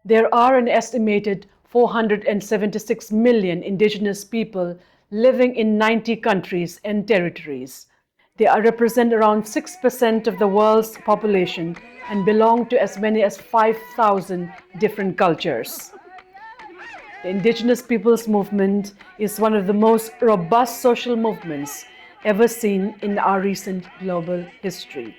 There are an estimated 476 million indigenous people living in 90 countries and territories. They represent around 6% of the world's population and belong to as many as 5,000 different cultures. The Indigenous Peoples movement is one of the most robust social movements ever seen in our recent global history.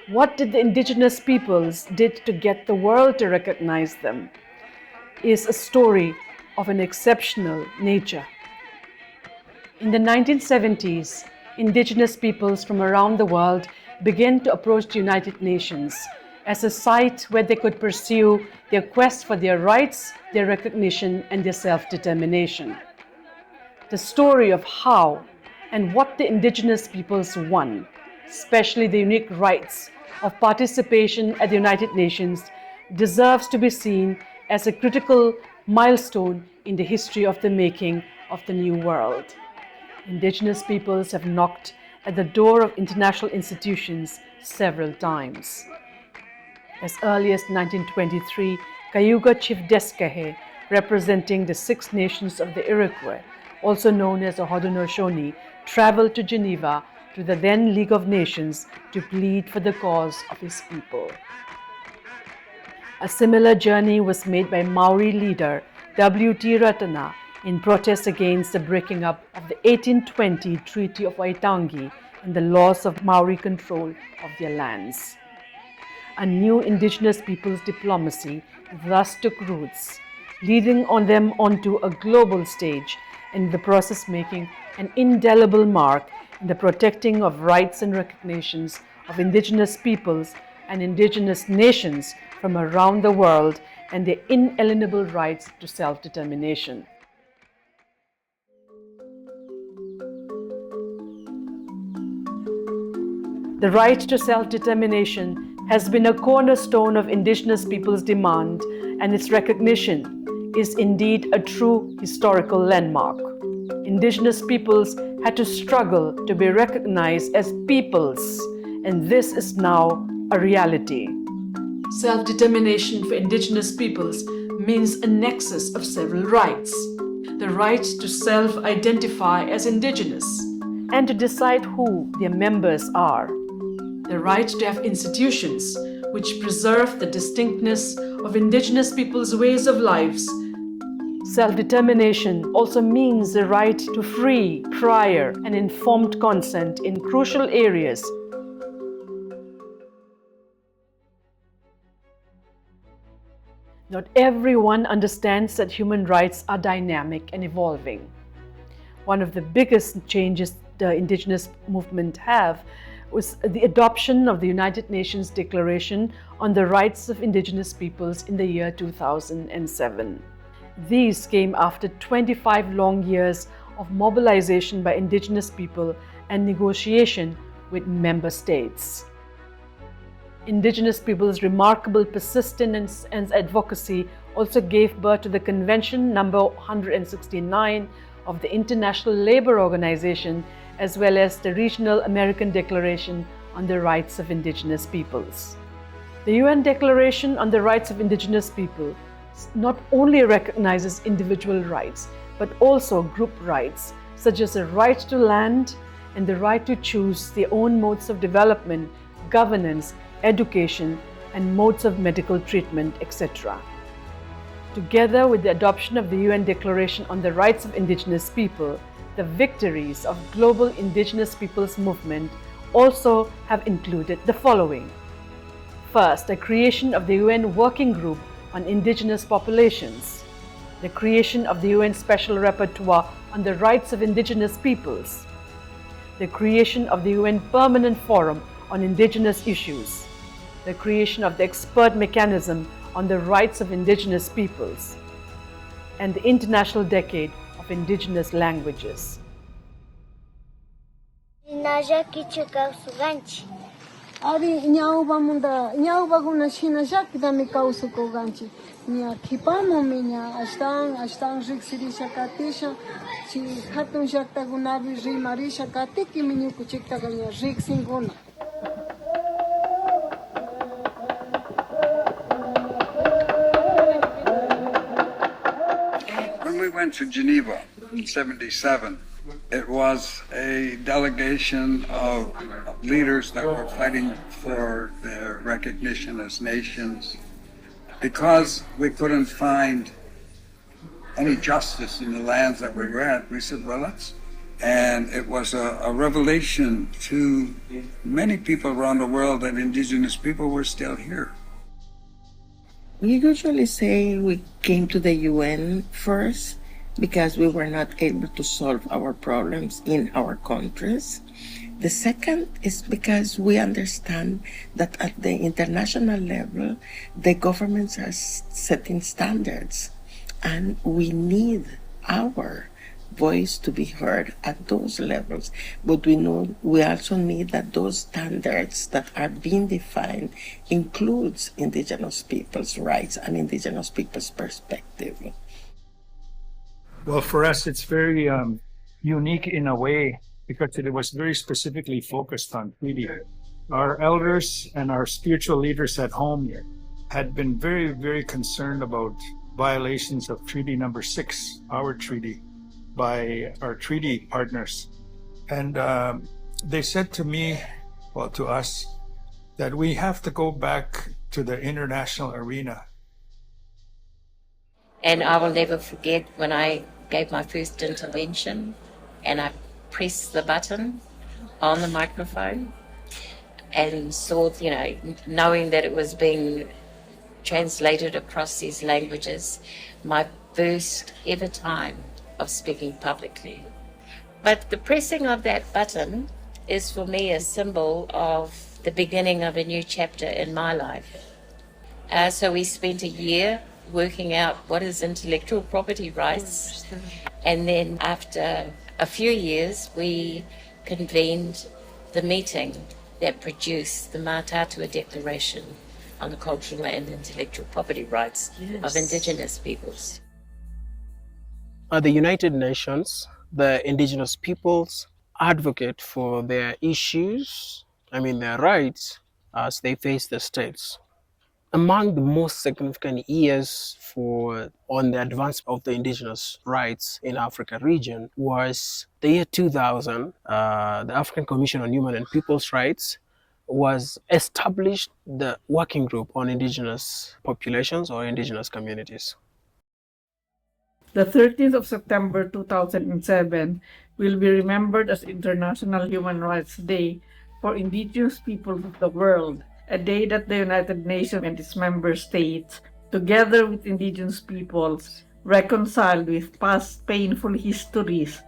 What did the indigenous peoples did to get the world to recognize them is a story of an exceptional nature. In the 1970s, indigenous peoples from around the world began to approach the United Nations as a site where they could pursue their quest for their rights, their recognition, and their self-determination. The story of how and what the indigenous peoples won, especially the unique rights of participation at the United Nations, deserves to be seen as a critical milestone in the history of the making of the new world. Indigenous peoples have knocked at the door of international institutions several times. As early as 1923, Cayuga Chief Descahe, representing the Six Nations of the Iroquois, also known as the Haudenosaunee, traveled to Geneva to the then League of Nations to plead for the cause of his people. A similar journey was made by Maori leader W.T. Ratana in protest against the breaking up of the 1820 Treaty of Waitangi and the loss of Maori control of their lands. A new indigenous peoples diplomacy thus took roots, leading them onto a global stage, and in the process making an indelible mark in the protecting of rights and recognitions of indigenous peoples and indigenous nations from around the world and their inalienable rights to self-determination. The right to self-determination has been a cornerstone of indigenous peoples' demand, and its recognition is indeed a true historical landmark. Indigenous peoples had to struggle to be recognized as peoples, and this is now a reality. Self-determination for indigenous peoples means a nexus of several rights. The right to self-identify as indigenous and to decide who their members are. The right to have institutions which preserve the distinctness of indigenous peoples' ways of lives. Self-determination also means the right to free, prior, and informed consent in crucial areas. Not everyone understands that human rights are dynamic and evolving. One of the biggest changes the indigenous movement was the adoption of the United Nations Declaration on the Rights of Indigenous Peoples in the year 2007. These came after 25 long years of mobilization by indigenous people and negotiation with member states. Indigenous people's remarkable persistence and advocacy also gave birth to the Convention number 169 of the International Labour Organization, as well as the Regional American Declaration on the Rights of Indigenous Peoples. The UN Declaration on the Rights of Indigenous People not only recognizes individual rights, but also group rights, such as the right to land and the right to choose their own modes of development, governance, education, and modes of medical treatment, etc. Together with the adoption of the UN Declaration on the Rights of Indigenous People, the victories of global indigenous peoples movement also have included the following. First, the creation of the UN Working Group on Indigenous Populations, the creation of the UN Special Rapporteur on the Rights of Indigenous Peoples, the creation of the UN Permanent Forum on Indigenous Issues, the creation of the Expert Mechanism on the Rights of Indigenous Peoples, and the International Decade of Indigenous Languages. Ari nyauba munda nyauba guna shina jak dami kausu ko ganchi nya kipamo minya ashtang rik siri shakatisha chi hatun jakta guna bi ri mari shakatiki minyu kuchikta ganya rik singuna. went to Geneva in 77. It was a delegation of leaders that were fighting for their recognition as nations. Because we couldn't find any justice in the lands that we were at, we said, well, let's. And it was a revelation to many people around the world that indigenous people were still here. We usually say we came to the UN first because we were not able to solve our problems in our countries. The second is because we understand that at the international level, the governments are setting standards, and we need our voice to be heard at those levels. But we also need that those standards that are being defined includes indigenous people's rights and indigenous people's perspective. Well, for us, it's very unique in a way because it was very specifically focused on treaty. Our elders and our spiritual leaders at home had been very, very concerned about violations of Treaty Number 6, our treaty, by our treaty partners. And they said to me, well, to us, that we have to go back to the international arena. And I will never forget when I gave my first intervention and I pressed the button on the microphone and saw, knowing that it was being translated across these languages, my first ever time of speaking publicly. But the pressing of that button is for me a symbol of the beginning of a new chapter in my life. So we spent a year working out what is intellectual property rights, and then after a few years we convened the meeting that produced the Mātātua Declaration on the cultural and intellectual property rights of indigenous peoples. At the United Nations, the indigenous peoples advocate for their issues, their rights, as they face the states. Among the most significant years on the advance of the indigenous rights in Africa region was the year 2000. The African Commission on Human and People's Rights was established the working group on indigenous populations or indigenous communities. The 13th of September 2007 will be remembered as International Human Rights Day for indigenous peoples of the world, a day that the United Nations and its member states, together with indigenous peoples, reconciled with past painful histories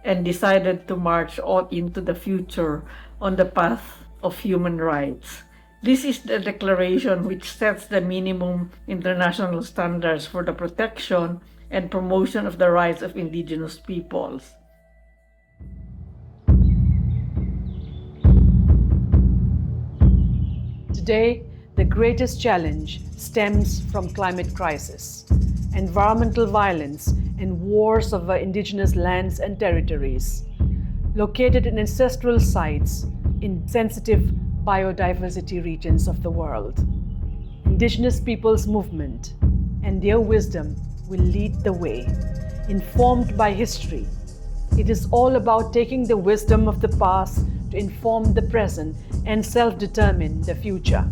and decided to march on into the future on the path of human rights. This is the declaration which sets the minimum international standards for the protection and promotion of the rights of indigenous peoples. Today, the greatest challenge stems from climate crisis, environmental violence, and wars over indigenous lands and territories. Located in ancestral sites in sensitive biodiversity regions of the world, indigenous peoples' movement and their wisdom will lead the way. Informed by history, it is all about taking the wisdom of the past to inform the present and self-determine the future.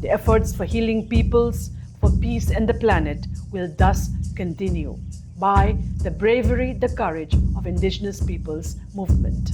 The efforts for healing peoples, for peace and the planet will thus continue by the bravery, the courage of indigenous peoples' movement.